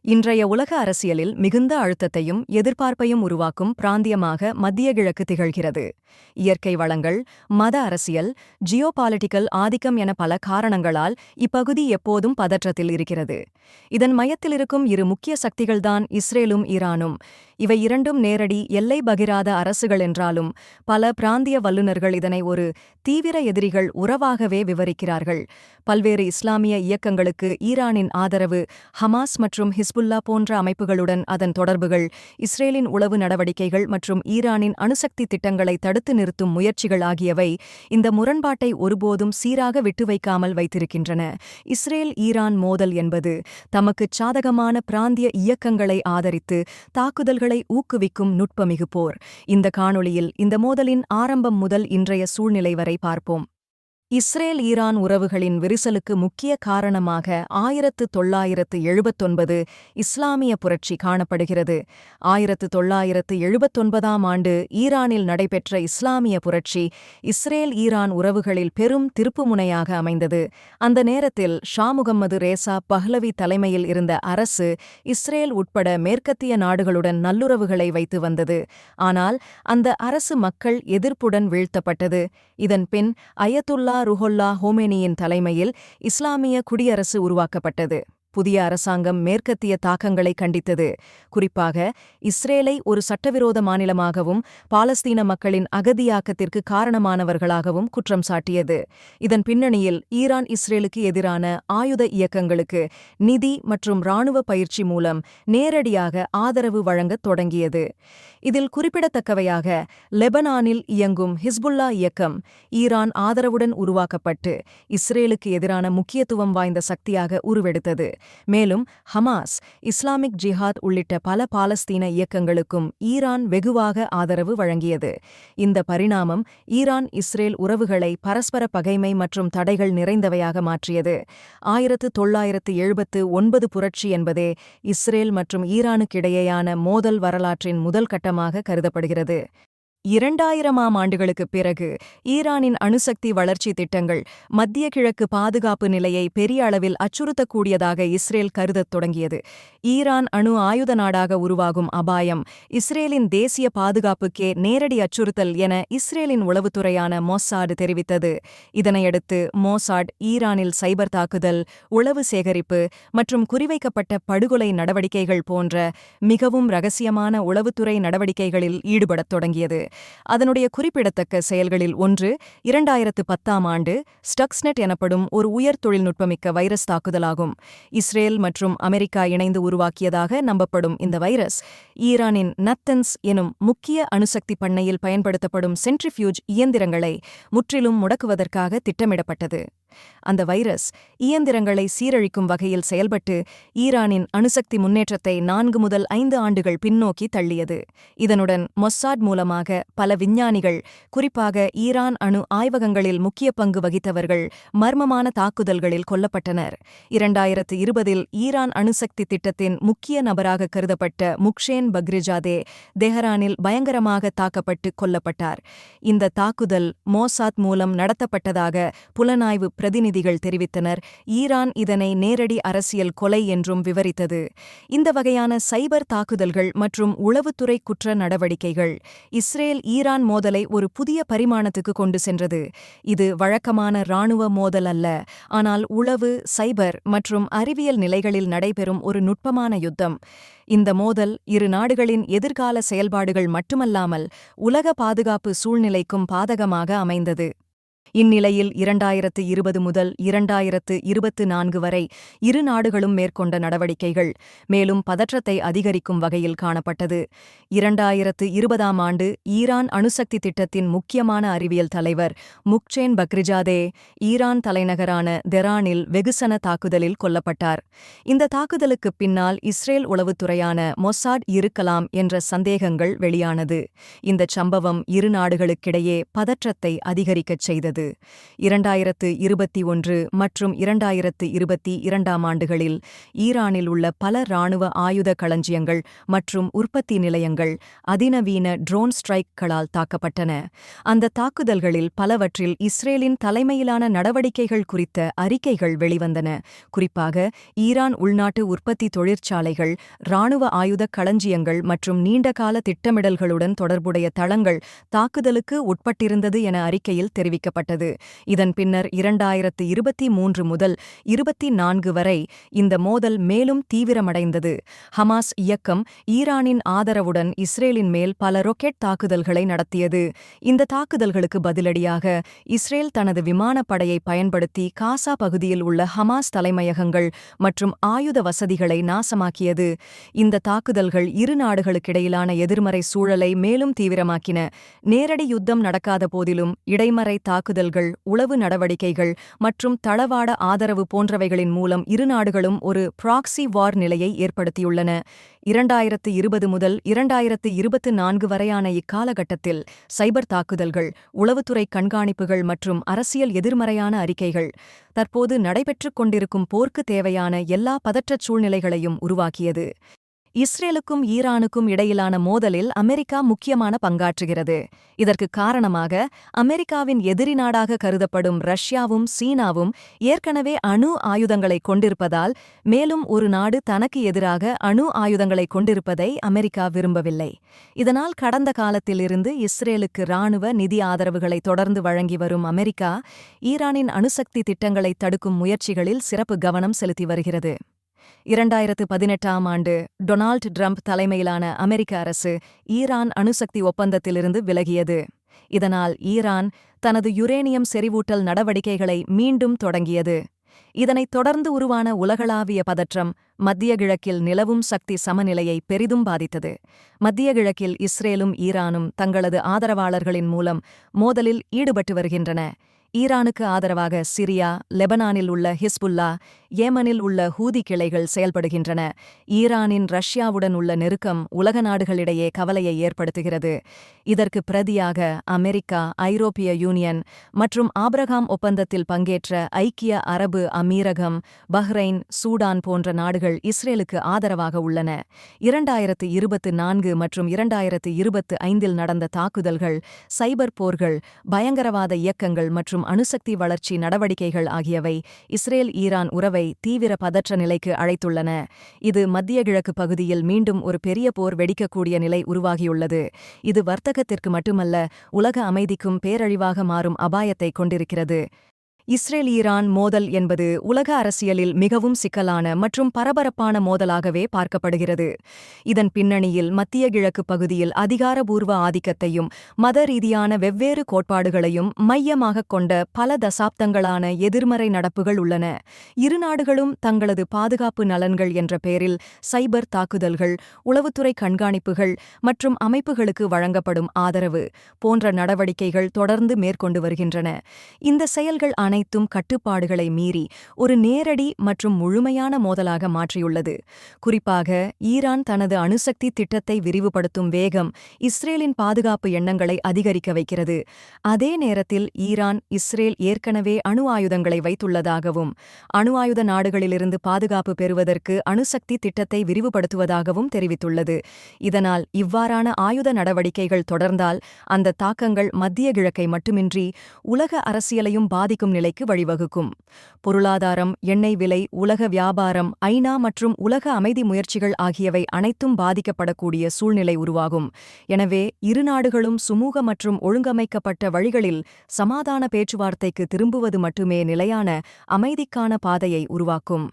இன்றைய உலக அரசியலில் மிகுந்த அழுத்தத்தையும் எதிர்பார்ப்பையும் உருவாக்கும் பிராந்தியமாக மத்திய கிழக்கு திகழ்கிறது. இயற்கை வளங்கள், மத அரசியல், ஜியோபாலிட்டிக்கல் ஆதிக்கம் என பல காரணங்களால் இப்பகுதி எப்போதும் பதற்றத்தில் இருக்கிறது. இதன் மையத்தில் இருக்கும் இரு முக்கிய சக்திகள்தான் இஸ்ரேலும் ஈரானும். இவை இரண்டும் நேரடி எல்லை பகிராத அரசுகள் என்றாலும் பல பிராந்திய வல்லுநர்கள் இதனை ஒரு தீவிர எதிரிகள் உறவாகவே விவரிக்கிறார்கள். பல்வேறு இஸ்லாமிய இயக்கங்களுக்கு ஈரானின் ஆதரவு, ஹமாஸ் மற்றும் ஹிஸ்புல்லா போன்ற அமைப்புகளுடன் அதன் தொடர்புகள், இஸ்ரேலின் உளவு நடவடிக்கைகள் மற்றும் ஈரானின் அணுசக்தி திட்டங்களை தடுத்து நிறுத்தும் முயற்சிகள் ஆகியவை இந்த முரண்பாட்டை ஒருபோதும் சீராக விட்டுவைக்காமல் வைத்திருக்கின்றன. இஸ்ரேல் ஈரான் மோதல் என்பது தமக்குச் சாதகமான பிராந்திய இயக்கங்களை ஆதரித்து தாக்குதல்களை ஊக்குவிக்கும் நுட்பமிகு போர். இந்த காணொளியில் இந்த மோதலின் ஆரம்பம் முதல் இன்றைய சூழ்நிலை வரை பார்ப்போம். இஸ்ரேல் ஈரான் உறவுகளின் விரிசலுக்கு முக்கிய காரணமாக 1979 இஸ்லாமிய புரட்சி காணப்படுகிறது. 1979ஆம் ஆண்டு ஈரானில் நடைபெற்ற இஸ்லாமிய புரட்சி இஸ்ரேல் ஈரான் உறவுகளில் பெரும் திருப்புமுனையாக அமைந்தது. அந்த நேரத்தில் ஷா முகம்மது ரேசா பஹ்லவி தலைமையில் இருந்த அரசு இஸ்ரேல் உட்பட மேற்கத்திய நாடுகளுடன் நல்லுறவுகளை வைத்து வந்தது. ஆனால் அந்த அரசு மக்கள் எதிர்ப்புடன் வீழ்த்தப்பட்டது. இதன் பின் அயத்துல்லா ருஹொல்லா ஹோமேனியின் தலைமையில் இஸ்லாமிய குடியரசு உருவாக்கப்பட்டது. புதிய அரசாங்கம் மேற்கத்திய தாக்கங்களை கண்டித்தது. குறிப்பாக இஸ்ரேலை ஒரு சட்டவிரோத மாநிலமாகவும் பாலஸ்தீன மக்களின் அகதியாக்கத்திற்கு காரணமானவர்களாகவும் குற்றம் சாட்டியது. இதன் பின்னணியில் ஈரான் இஸ்ரேலுக்கு எதிரான ஆயுத இயக்கங்களுக்கு நிதி மற்றும் இராணுவ பயிற்சி மூலம் நேரடியாக ஆதரவு வழங்கத் தொடங்கியது. இதில் குறிப்பிடத்தக்கவையாக லெபனானில் இயங்கும் ஹிஸ்புல்லா இயக்கம் ஈரான் ஆதரவுடன் உருவாக்கப்பட்டு இஸ்ரேலுக்கு எதிரான முக்கியத்துவம் வாய்ந்த சக்தியாக உருவெடுத்தது. மேலும் ஹமாஸ், இஸ்லாமிக் ஜிஹாத் உள்ளிட்ட பல பாலஸ்தீன இயக்கங்களுக்கும் ஈரான் வெகுவாக ஆதரவு வழங்கியது. இந்த பரிணாமம் ஈரான் இஸ்ரேல் உறவுகளை பரஸ்பர பகைமை மற்றும் தடைகள் நிறைந்தவையாக மாற்றியது. 1979 புரட்சி என்பதே இஸ்ரேல் மற்றும் ஈரானுக்கிடையேயான மோதல் வரலாற்றின் முதல் கட்டமாக கருதப்படுகிறது. 2000ஆம் ஆண்டுகளுக்குப் பிறகு ஈரானின் அணுசக்தி வளர்ச்சி திட்டங்கள் மத்திய கிழக்கு பாதுகாப்பு நிலையை பெரிய அளவில் அச்சுறுத்தக்கூடியதாக இஸ்ரேல் கருதத் தொடங்கியது. ஈரான் அணு ஆயுத நாடாக உருவாகும் அபாயம் இஸ்ரேலின் தேசிய பாதுகாப்புக்கே நேரடி அச்சுறுத்தல் என இஸ்ரேலின் உளவுத்துறையான மொசாட் தெரிவித்தது. இதனையடுத்து மொசாட் ஈரானில் சைபர் தாக்குதல், உளவு சேகரிப்பு மற்றும் குறிவைக்கப்பட்ட படுகொலை நடவடிக்கைகள் போன்ற மிகவும் இரகசியமான உளவுத்துறை நடவடிக்கைகளில் ஈடுபடத் தொடங்கியது. அதனுடைய குறிப்பிடத்தக்க செயல்களில் ஒன்று 2010ஆம் ஆண்டு ஸ்டக்ஸ்நெட் எனப்படும் ஒரு உயர் தொழில்நுட்பமிக்க வைரஸ் தாக்குதலாகும். இஸ்ரேல் மற்றும் அமெரிக்கா இணைந்து உருவாக்கியதாக நம்பப்படும் இந்த வைரஸ் ஈரானின் நத்தன்ஸ் எனும் முக்கிய அணுசக்தி பண்ணையில் பயன்படுத்தப்படும் சென்ட்ரிஃபியூஜ் இயந்திரங்களை முற்றிலும் முடக்குவதற்காக திட்டமிடப்பட்டது. அந்த வைரஸ் இயந்திரங்களை சீரழிக்கும் வகையில் செயல்பட்டு ஈரானின் அணுசக்தி முன்னேற்றத்தை 4 முதல் 5 ஆண்டுகள் பின்னோக்கி தள்ளியது. இதனுடன் மொசாட் மூலமாக பல விஞ்ஞானிகள், குறிப்பாக ஈரான் அணு ஆய்வகங்களில் முக்கிய பங்கு வகித்தவர்கள் மர்மமான தாக்குதல்களில் கொல்லப்பட்டனர். 2020இல் ஈரான் அணுசக்தி திட்டத்தின் முக்கிய நபராக கருதப்பட்ட முக்ஷேன் பக்ரிஜாதே தெஹரானில் பயங்கரமாக தாக்கப்பட்டு கொல்லப்பட்டார். இந்த தாக்குதல் மொசாத் மூலம் நடத்தப்பட்டதாக புலனாய்வு பிரதிநிதிகள் தெரிவித்தனர். ஈரான் இதனை நேரடி அரசியல் கொலை என்றும் விவரித்தது. இந்த வகையான சைபர் தாக்குதல்கள் மற்றும் உளவுத்துறை குற்ற நடவடிக்கைகள் இஸ்ரேல் ஈரான் மோதலை ஒரு புதிய பரிமாணத்துக்கு கொண்டு சென்றது. இது வழக்கமான இராணுவ மோதல் அல்ல, ஆனால் உளவு, சைபர் மற்றும் அறிவியல் நிலைகளில் நடைபெறும் ஒரு நுட்பமான யுத்தம். இந்த மோதல் இரு நாடுகளின் எதிர்கால செயல்பாடுகள் மட்டுமல்லாமல் உலக பாதுகாப்பு சூழ்நிலைக்கும் பாதகமாக அமைந்தது. இந்நிலையில் 2020 முதல் 2024 வரை இரு நாடுகளும் மேற்கொண்ட நடவடிக்கைகள் மேலும் பதற்றத்தை அதிகரிக்கும் வகையில் காணப்பட்டது. 2020ஆம் ஆண்டு ஈரான் அணுசக்தி திட்டத்தின் முக்கியமான அறிவியல் தலைவர் முக்ஷேன் பக்ரிஜாதே ஈரான் தலைநகரான தெஹ்ரானில் வெகுசன தாக்குதலில் கொல்லப்பட்டார். இந்த தாக்குதலுக்குப் பின்னால் இஸ்ரேல் உளவுத்துறையான மொசாட் இருக்கலாம் என்ற சந்தேகங்கள் வெளியானது. இந்த சம்பவம் இரு நாடுகளுக்கிடையே பதற்றத்தை அதிகரிக்கச் செய்தது. தொடர்ந்தது. 2021 மற்றும் 2022ஆம் ஆண்டுகளில் ஈரானில் உள்ள பல இராணுவ ஆயுத களஞ்சியங்கள் மற்றும் உற்பத்தி நிலையங்கள் அதிநவீன ட்ரோன் ஸ்ட்ரைக்களால் தாக்கப்பட்டன. அந்த தாக்குதல்களில் பலவற்றில் இஸ்ரேலின் தலைமையிலான நடவடிக்கைகள் குறித்த அறிக்கைகள் வெளிவந்தன. குறிப்பாக ஈரான் உள்நாட்டு உற்பத்தி தொழிற்சாலைகள், இராணுவ ஆயுத களஞ்சியங்கள் மற்றும் நீண்டகால திட்டமிடல்களுடன் தொடர்புடைய தளங்கள் தாக்குதலுக்கு உட்பட்டிருந்தது என அறிக்கையில் தெரிவிக்கப்பட்டது. இதன் பின்னர் 2023 முதல் 24 வரை இந்த மோதல் மேலும் தீவிரமடைந்தது. ஹமாஸ் இயக்கம் ஈரானின் ஆதரவுடன் இஸ்ரேலின் மேல் பல ரொக்கெட் தாக்குதல்களை நடத்தியது. இந்த தாக்குதல்களுக்கு பதிலடியாக இஸ்ரேல் தனது விமானப்படையை பயன்படுத்தி காசா பகுதியில் உள்ள ஹமாஸ் தலைமையகங்கள் மற்றும் ஆயுத வசதிகளை நாசமாக்கியது. இந்த தாக்குதல்கள் இரு நாடுகளுக்கிடையிலான எதிர்மறை சூழலை மேலும் தீவிரமாக்கின. நேரடி யுத்தம் நடக்காத போதிலும் இடைமறை தாக்குதல்கள், உளவு நடவடிக்கைகள் மற்றும் தளவாட ஆதரவு போன்றவைகளின் மூலம் இரு நாடுகளும் ஒரு ப்ராக்ஸி வார் நிலையை ஏற்படுத்தியுள்ளன. 2020 முதல் 2024 வரையான இக்காலகட்டத்தில் சைபர் தாக்குதல்கள், உளவுத்துறை கண்காணிப்புகள் மற்றும் அரசியல் எதிர்மறையான அறிக்கைகள் தற்போது நடைபெற்றுக் கொண்டிருக்கும் போர்க்கு தேவையான எல்லா பதற்றச் சூழ்நிலைகளையும் உருவாக்கியது. இஸ்ரேலுக்கும் ஈரானுக்கும் இடையிலான மோதலில் அமெரிக்கா முக்கியமான பங்காற்றுகிறது. இதற்கு காரணமாக அமெரிக்காவின் எதிரி நாடாக கருதப்படும் ரஷ்யாவும் சீனாவும் ஏற்கனவே அணு ஆயுதங்களை கொண்டிருப்பதால் மேலும் ஒரு நாடு தனக்கு எதிராக அணு ஆயுதங்களை கொண்டிருப்பதை அமெரிக்கா விரும்பவில்லை. இதனால் கடந்த காலத்திலிருந்து இஸ்ரேலுக்கு இராணுவ நிதி ஆதரவுகளை தொடர்ந்து வழங்கி வரும் அமெரிக்கா ஈரானின் அணுசக்தி திட்டங்களை தடுக்கும் முயற்சிகளில் சிறப்பு கவனம் செலுத்தி வருகிறது. 2018ஆம் ஆண்டு டொனால்ட் ட்ரம்ப் தலைமையிலான அமெரிக்க அரசு ஈரான் அணுசக்தி ஒப்பந்தத்திலிருந்து விலகியது. இதனால் ஈரான் தனது யுரேனியம் செறிவூட்டல் நடவடிக்கைகளை மீண்டும் தொடங்கியது. இதனைத் தொடர்ந்து உருவான உலகளாவிய பதற்றம் மத்திய கிழக்கில் நிலவும் சக்தி சமநிலையை பெரிதும் பாதித்தது. மத்திய கிழக்கில் இஸ்ரேலும் ஈரானும் தங்களது ஆதரவாளர்களின் மூலம் மோதலில் ஈடுபட்டு வருகின்றன. ஈரானுக்கு ஆதரவாக சிரியா, லெபனானில் உள்ள ஹிஸ்புல்லா, ஏமனில் உள்ள ஹூதி கிளைகள் செயல்படுகின்றன. ஈரானின் ரஷ்யாவுடன் உள்ள நெருக்கம் உலக நாடுகளிடையே கவலையை ஏற்படுத்துகிறது. இதற்கு பிரதியாக அமெரிக்கா, ஐரோப்பிய யூனியன் மற்றும் ஆபிரகாம் ஒப்பந்தத்தில் பங்கேற்ற ஐக்கிய அரபு அமீரகம், பஹ்ரைன், சூடான் போன்ற நாடுகள் இஸ்ரேலுக்கு ஆதரவாக உள்ளன. 2024 மற்றும் 2025இல் நடந்த தாக்குதல்கள், சைபர் போர்கள், பயங்கரவாத இயக்கங்கள் மற்றும் அணுசக்தி வளர்ச்சி நடவடிக்கைகள் ஆகியவை இஸ்ரேல் ஈரான் உறவை தீவிர பதற்ற நிலைக்கு அழைத்துள்ளன. இது மத்திய கிழக்கு பகுதியில் மீண்டும் ஒரு பெரிய போர் வெடிக்கக்கூடிய நிலை உருவாகியுள்ளது. இது வர்த்தகத்திற்கு மட்டுமல்ல, உலக அமைதிக்கும் பேரழிவாக மாறும் அபாயத்தை கொண்டிருக்கிறது. இஸ்ரேல் ஈரான் மோதல் என்பது உலக அரசியலில் மிகவும் சிக்கலான மற்றும் பரபரப்பான மோதலாகவே பார்க்கப்படுகிறது. இதன் பின்னணியில் மத்திய கிழக்கு பகுதியில் அதிகாரபூர்வ ஆதிக்கத்தையும் மத ரீதியான வெவ்வேறு கோட்பாடுகளையும் மையமாகக் கொண்ட பல தசாப்தங்களான எதிர்மறை நடப்புகள் உள்ளன. இரு நாடுகளும் தங்களது பாதுகாப்பு நலன்கள் என்ற பெயரில் சைபர் தாக்குதல்கள், உளவுத்துறை கண்காணிப்புகள் மற்றும் அமைப்புகளுக்கு வழங்கப்படும் ஆதரவு போன்ற நடவடிக்கைகள் தொடர்ந்து மேற்கொண்டு வருகின்றன. இந்த செயல்கள் அனைத்தும் கட்டுப்பாடுகளை மீறி ஒரு நேரடி மற்றும் முழுமையான மோதலாக மாற்றியுள்ளது. குறிப்பாக ஈரான் தனது அணுசக்தி திட்டத்தை விரிவுபடுத்தும் வேகம் இஸ்ரேலின் பாதுகாப்பு எண்ணங்களை அதிகரிக்க வைக்கிறது. அதே நேரத்தில் ஈரான் இஸ்ரேல் ஏற்கனவே அணு ஆயுதங்களை வைத்துள்ளதாகவும் அணு ஆயுத நாடுகளிலிருந்து பாதுகாப்பு பெறுவதற்கு அணுசக்தி திட்டத்தை விரிவுபடுத்துவதாகவும் தெரிவித்துள்ளது. இதனால் இவ்வாறான ஆயுத நடவடிக்கைகள் தொடர்ந்தால் அந்த தாக்கங்கள் மத்திய கிழக்கை மட்டுமின்றி உலக அரசியலையும் பாதிக்கும் நிலைக்கு வழிவகுக்கும். பொருளாதாரம், எண்ணெய் விலை, உலக வியாபாரம், ஐநா மற்றும் உலக அமைதி முயற்சிகள் ஆகியவை அனைத்தும் பாதிக்கப்படக்கூடிய சூழ்நிலை உருவாகும். எனவே இரு நாடுகளும் சுமூக மற்றும் ஒழுங்கமைக்கப்பட்ட வழிகளில் சமாதான பேச்சுவார்த்தைக்கு திரும்புவது மட்டுமே நிலையான அமைதிக்கான பாதையை உருவாக்கும்.